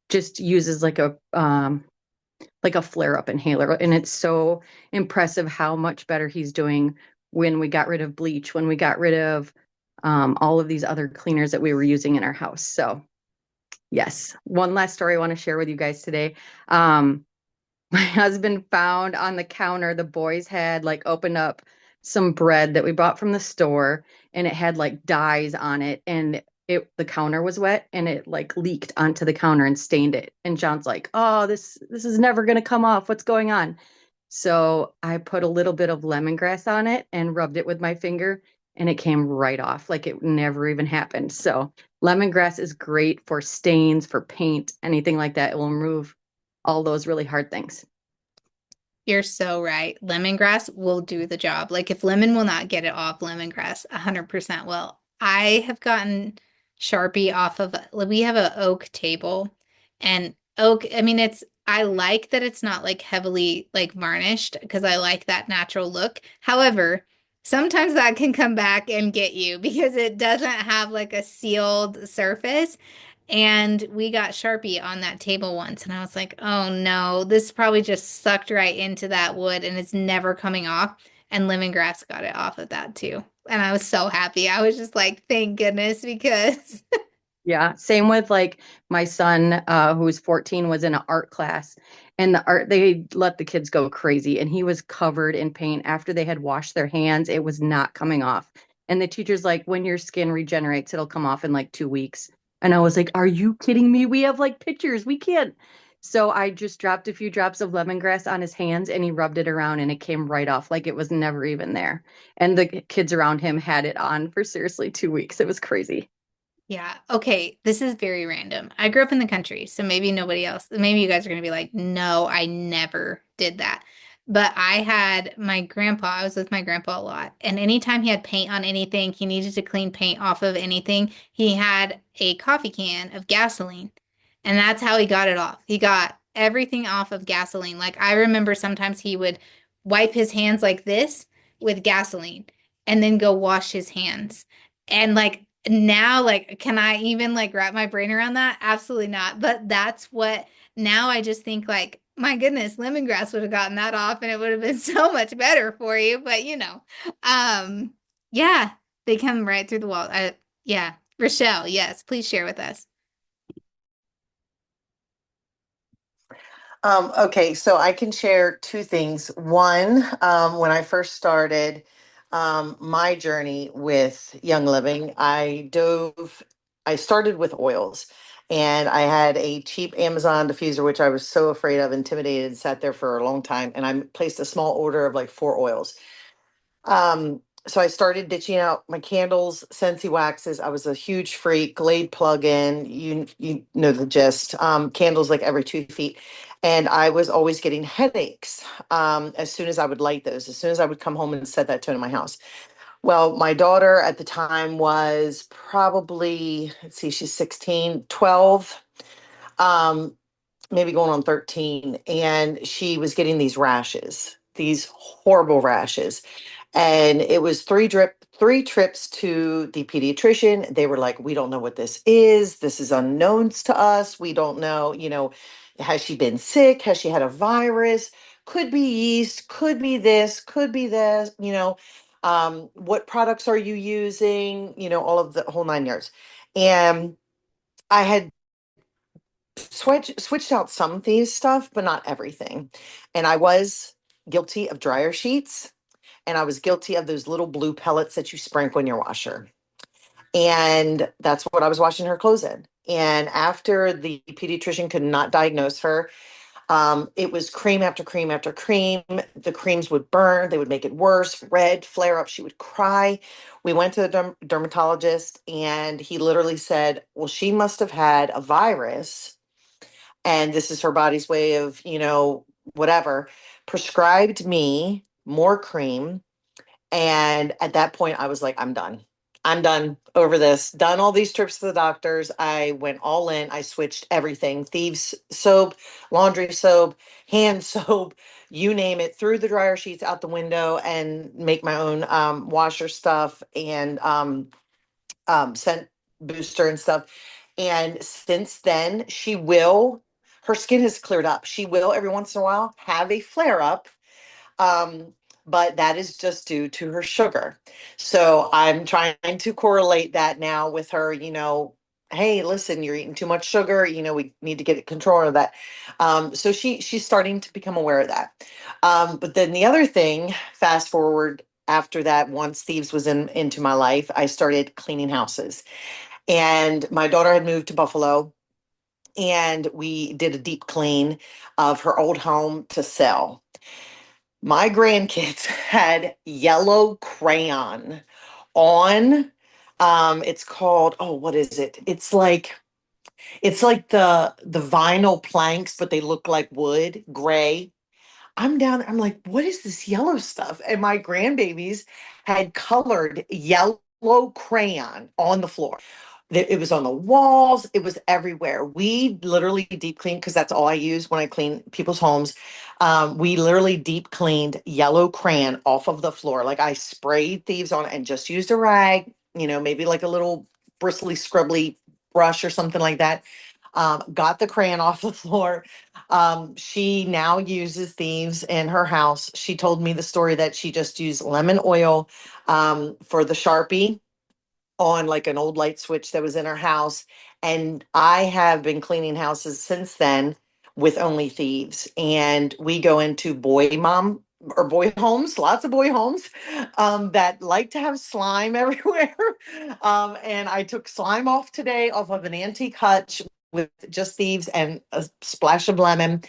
just uses like a flare up inhaler. And it's so impressive how much better he's doing when we got rid of bleach, when we got rid of all of these other cleaners that we were using in our house. So, yes, one last story I want to share with you guys today. My husband found on the counter, the boys had like opened up some bread that we bought from the store, and it had like dyes on it, and the counter was wet, and it like leaked onto the counter and stained it. And John's like, "Oh, this is never going to come off. What's going on?" So I put a little bit of lemongrass on it and rubbed it with my finger, and it came right off like it never even happened. So lemongrass is great for stains, for paint, anything like that. It will remove all those really hard things. You're so right. Lemongrass will do the job. Like if lemon will not get it off, lemongrass 100% will. I have gotten Sharpie off of, like, we have an oak table, and oak, I mean, I like that it's not like heavily like varnished because I like that natural look. However, sometimes that can come back and get you because it doesn't have like a sealed surface. And we got Sharpie on that table once, and I was like, oh no, this probably just sucked right into that wood and it's never coming off. And lemongrass got it off of that too. And I was so happy. I was just like, thank goodness, because Yeah, same with like my son, who's 14, was in an art class, and they let the kids go crazy, and he was covered in paint after they had washed their hands. It was not coming off. And the teacher's like, when your skin regenerates, it'll come off in like 2 weeks. And I was like, are you kidding me? We have like pictures. We can't. So I just dropped a few drops of lemongrass on his hands, and he rubbed it around, and it came right off like it was never even there. And the kids around him had it on for seriously 2 weeks. It was crazy. yeah. Okay. This is very random. I grew up in the country, so maybe nobody else, maybe you guys are going to be like, no, I never did that. But I had my grandpa, I was with my grandpa a lot. And anytime he had paint on anything, he needed to clean paint off of anything, he had a coffee can of gasoline. And that's how he got it off. He got everything off of gasoline. Like I remember sometimes he would wipe his hands like this with gasoline and then go wash his hands. And like now, like, can I even like wrap my brain around that? Absolutely not. But that's what now I just think like, my goodness, lemongrass would have gotten that off and it would have been so much better for you. But um, yeah, they come right through the wall. Yeah, Rochelle, yes, please share with us. Okay, so I can share two things. One, when I first started my journey with Young Living, I started with oils, and I had a cheap Amazon diffuser, which I was so afraid of, intimidated, and sat there for a long time. And I placed a small order of like 4 oils. So I started ditching out my candles, Scentsy waxes. I was a huge freak, Glade plug-in. You know the gist. Candles like every 2 feet, and I was always getting headaches as soon as I would light those. As soon as I would come home and set that tone in my house. Well, my daughter at the time was probably, let's see, she's 16, 12, um, maybe going on 13. And she was getting these rashes, these horrible rashes. And it was three trips to the pediatrician. They were like, we don't know what this is. This is unknowns to us. We don't know, has she been sick? Has she had a virus? Could be yeast, could be this, could be this, what products are you using? All of the whole 9 yards. And I had switched out some of these stuff, but not everything. And I was guilty of dryer sheets, and I was guilty of those little blue pellets that you sprinkle in your washer. And that's what I was washing her clothes in. And after the pediatrician could not diagnose her, it was cream after cream after cream. The creams would burn, they would make it worse, red, flare up. She would cry. We went to the dermatologist, and he literally said, well, she must have had a virus, and this is her body's way of, whatever, prescribed me more cream. And at that point, I was like, I'm done. I'm done over this. Done all these trips to the doctors. I went all in. I switched everything: thieves soap, laundry soap, hand soap, you name it, threw the dryer sheets out the window and make my own washer stuff, and scent booster and stuff. And since then, her skin has cleared up. She will every once in a while have a flare up, um, but that is just due to her sugar. So I'm trying to correlate that now with her, hey, listen, you're eating too much sugar, we need to get control of that. So she's starting to become aware of that. But then the other thing, fast forward after that, once Thieves was into my life, I started cleaning houses. And my daughter had moved to Buffalo, and we did a deep clean of her old home to sell. My grandkids had yellow crayon on. It's called, oh, what is it? It's like the vinyl planks, but they look like wood, gray. I'm down, I'm like, what is this yellow stuff? And my grandbabies had colored yellow crayon on the floor. It was on the walls, it was everywhere. We literally deep cleaned, because that's all I use when I clean people's homes. We literally deep cleaned yellow crayon off of the floor. Like, I sprayed Thieves on it and just used a rag, maybe like a little bristly, scrubbly brush or something like that. Got the crayon off the floor. She now uses Thieves in her house. She told me the story that she just used lemon oil for the Sharpie on like an old light switch that was in her house. And I have been cleaning houses since then with only Thieves. And we go into boy homes, lots of boy homes that like to have slime everywhere. And I took slime off today off of an antique hutch with just Thieves and a splash of lemon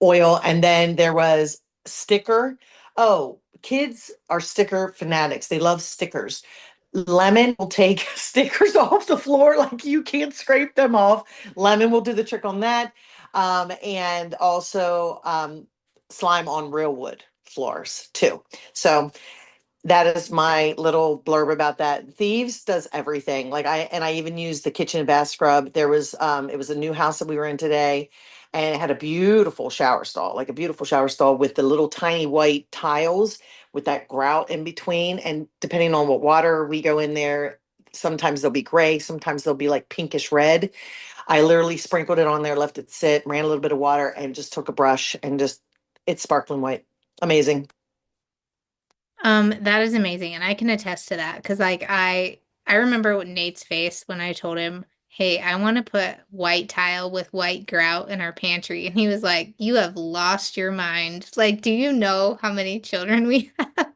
oil. And then there was sticker. Oh, kids are sticker fanatics. They love stickers. Lemon will take stickers off the floor like you can't scrape them off. Lemon will do the trick on that. And also slime on real wood floors too. So that is my little blurb about that. Thieves does everything. I even used the kitchen and bath scrub. It was a new house that we were in today, and it had a beautiful shower stall, like a beautiful shower stall with the little tiny white tiles with that grout in between. And depending on what water we go in there, sometimes they'll be gray, sometimes they'll be like pinkish red. I literally sprinkled it on there, left it sit, ran a little bit of water, and just took a brush and just, it's sparkling white. Amazing. That is amazing, and I can attest to that because like I remember what Nate's face when I told him, "Hey, I want to put white tile with white grout in our pantry," and he was like, "You have lost your mind. Like, do you know how many children we have?"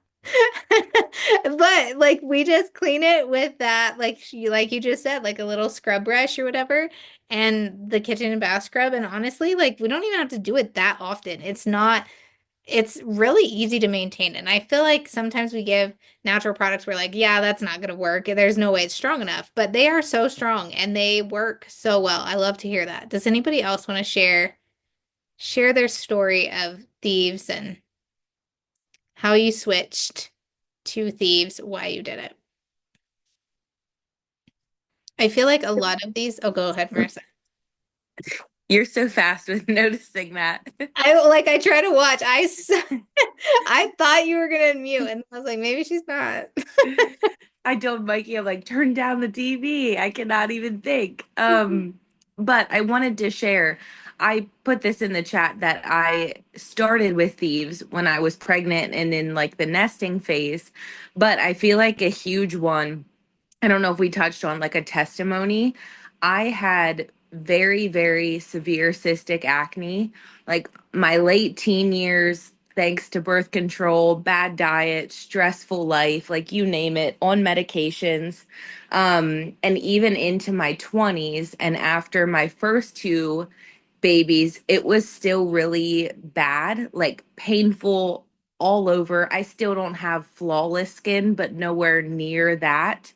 But like we just clean it with that, like you just said, like a little scrub brush or whatever, and the kitchen and bath scrub. And honestly, like we don't even have to do it that often. It's really easy to maintain. And I feel like sometimes we give natural products, we're like, yeah, that's not going to work. There's no way it's strong enough. But they are so strong and they work so well. I love to hear that. Does anybody else want to share their story of thieves and how you switched? to thieves why you did it. I feel like a lot of these, oh, go ahead, Marissa. You're so fast with noticing that. I try to watch. I thought you were gonna unmute, and I was like, maybe she's not. I told Mikey, I'm like, turn down the TV. I cannot even think. But I wanted to share. I put this in the chat that I started with thieves when I was pregnant and in like the nesting phase. But I feel like a huge one, I don't know if we touched on like a testimony. I had very, very severe cystic acne, like my late teen years, thanks to birth control, bad diet, stressful life, like you name it, on medications. And even into my 20s. And after my first two babies, it was still really bad, like painful all over. I still don't have flawless skin, but nowhere near that.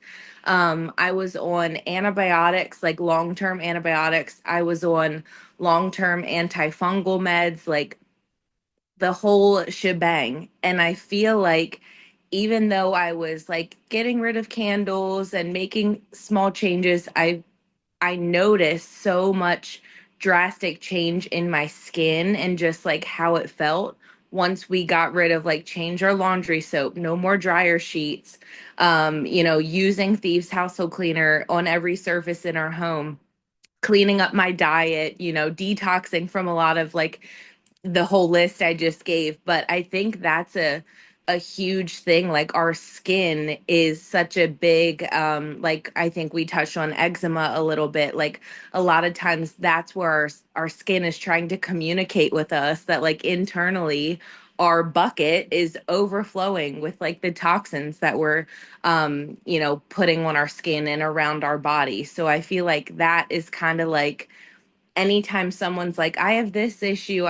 I was on antibiotics, like long-term antibiotics. I was on long-term antifungal meds, like the whole shebang. And I feel like even though I was like getting rid of candles and making small changes, I noticed so much drastic change in my skin and just like how it felt once we got rid of like change our laundry soap, no more dryer sheets, using Thieves household cleaner on every surface in our home, cleaning up my diet, detoxing from a lot of like the whole list I just gave, but I think that's a huge thing. Like our skin is such a big like I think we touched on eczema a little bit. Like a lot of times that's where our skin is trying to communicate with us that like internally our bucket is overflowing with like the toxins that we're putting on our skin and around our body. So I feel like that is kind of like anytime someone's like, I have this issue,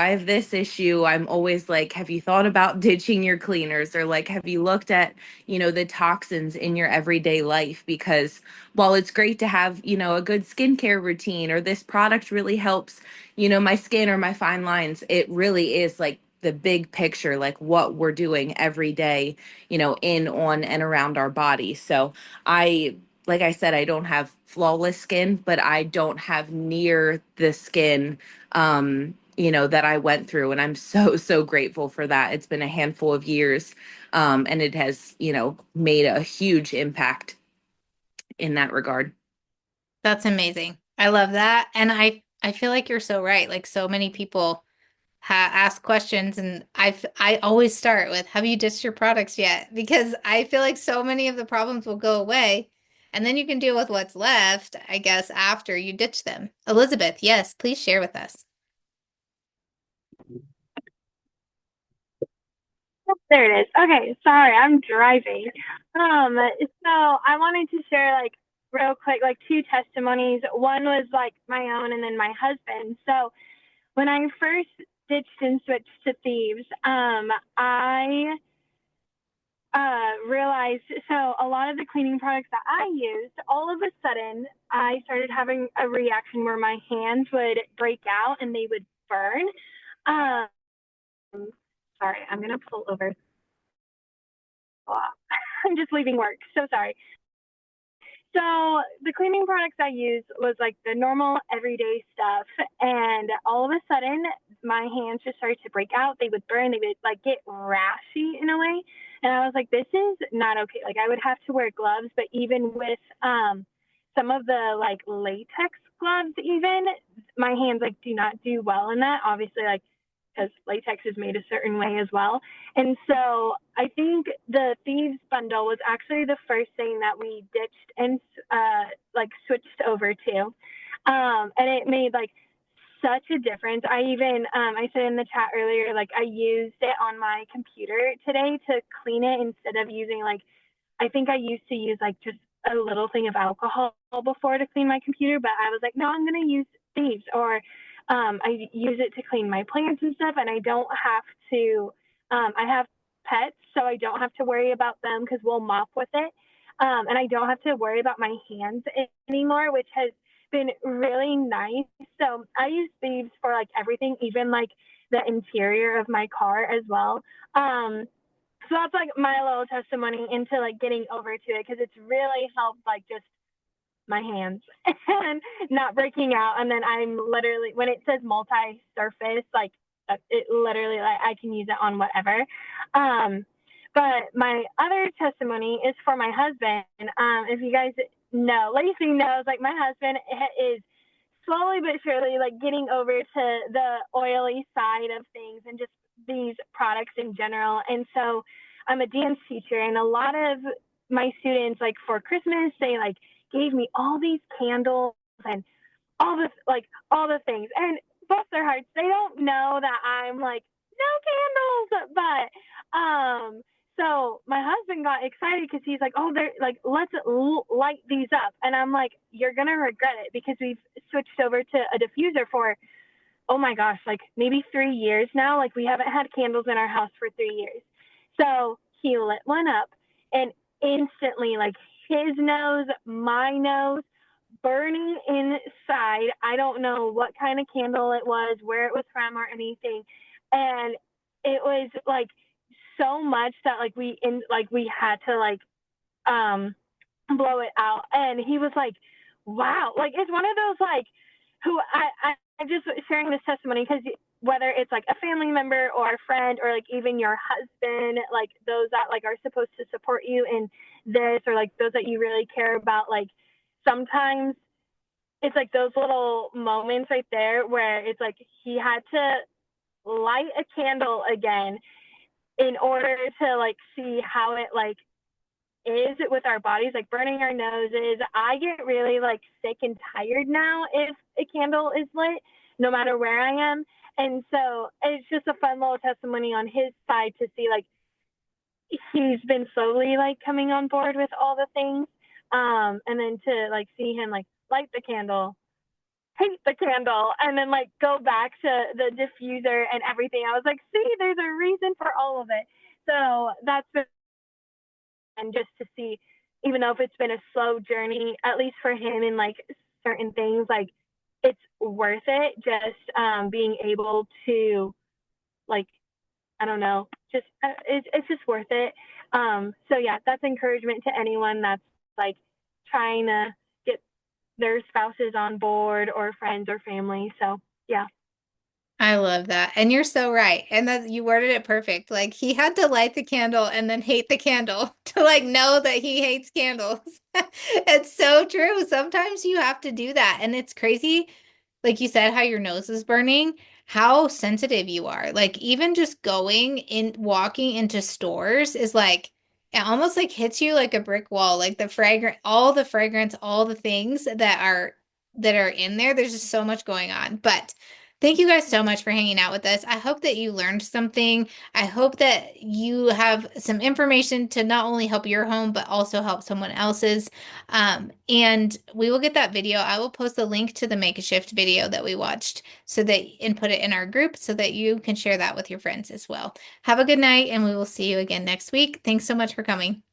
I'm always like, have you thought about ditching your cleaners? Or like, have you looked at, the toxins in your everyday life? Because while it's great to have, a good skincare routine or this product really helps, my skin or my fine lines, it really is like the big picture, like what we're doing every day, in, on, and around our body. So I like I said, I don't have flawless skin, but I don't have near the skin, that I went through. And I'm so, so grateful for that. It's been a handful of years. And it has, made a huge impact in that regard. That's amazing. I love that. And I feel like you're so right. Like so many people ask questions, and I always start with, have you ditched your products yet? Because I feel like so many of the problems will go away, and then you can deal with what's left, I guess, after you ditch them. Elizabeth, yes, please share with us. There it is. Okay, sorry, I'm driving. So I wanted to share like real quick, like two testimonies. One was like my own and then my husband. So when I first ditched and switched to Thieves, I realized, so a lot of the cleaning products that I used, all of a sudden I started having a reaction where my hands would break out and they would burn. Sorry, I'm gonna pull over. I'm just leaving work, so sorry. So the cleaning products I used was like the normal everyday stuff, and all of a sudden my hands just started to break out. They would burn, they would like get rashy in a way, and I was like, this is not okay. Like I would have to wear gloves, but even with some of the like latex gloves, even my hands like do not do well in that. Obviously, like because latex is made a certain way as well. And so I think the Thieves bundle was actually the first thing that we ditched and like switched over to. And it made like such a difference. I even, I said in the chat earlier, like I used it on my computer today to clean it instead of using like, I think I used to use like just a little thing of alcohol before to clean my computer, but I was like, no, I'm going to use Thieves, or I use it to clean my plants and stuff, and I don't have to, I have pets, so I don't have to worry about them because we'll mop with it. And I don't have to worry about my hands anymore, which has been really nice. So I use Thieves for like everything, even like the interior of my car as well. So that's like my little testimony into like getting over to it, because it's really helped like just my hands and not breaking out. And then I'm literally, when it says multi-surface, like it literally, like I can use it on whatever. But my other testimony is for my husband. If you guys know, Lacey knows, like my husband is slowly but surely like getting over to the oily side of things and just these products in general. And so I'm a dance teacher, and a lot of my students, like for Christmas, they like gave me all these candles and all the things. And bless their hearts, they don't know that I'm like, no candles. But so my husband got excited because he's like, oh, they're like, let's light these up. And I'm like, you're gonna regret it, because we've switched over to a diffuser for, oh my gosh, like maybe 3 years now. Like we haven't had candles in our house for 3 years. So he lit one up, and instantly, like his nose, my nose, burning inside. I don't know what kind of candle it was, where it was from, or anything. And it was like so much that like we had to like blow it out. And he was like, wow, like it's one of those like who I just sharing this testimony because whether it's like a family member or a friend or like even your husband, like those that like are supposed to support you in this, or like those that you really care about, like sometimes it's like those little moments right there where it's like he had to light a candle again in order to like see how it like is with our bodies, like burning our noses. I get really like sick and tired now if a candle is lit, no matter where I am. And so it's just a fun little testimony on his side to see like he's been slowly like coming on board with all the things. And then to like see him like light the candle, hate the candle, and then like go back to the diffuser and everything. I was like, see, there's a reason for all of it. So that's been, and just to see, even though if it's been a slow journey, at least for him in like certain things, like it's worth it. Just being able to like, I don't know, just it's just worth it. So yeah, that's encouragement to anyone that's like trying to get their spouses on board or friends or family. So yeah. I love that. And you're so right. And that you worded it perfect. Like he had to light the candle and then hate the candle to like know that he hates candles. It's so true. Sometimes you have to do that. And it's crazy, like you said, how your nose is burning, how sensitive you are. Like even just going in, walking into stores is like, it almost like hits you like a brick wall. Like the fragrance, all the things that are in there. There's just so much going on. But thank you guys so much for hanging out with us. I hope that you learned something. I hope that you have some information to not only help your home, but also help someone else's. And we will get that video. I will post the link to the Make a Shift video that we watched and put it in our group so that you can share that with your friends as well. Have a good night, and we will see you again next week. Thanks so much for coming.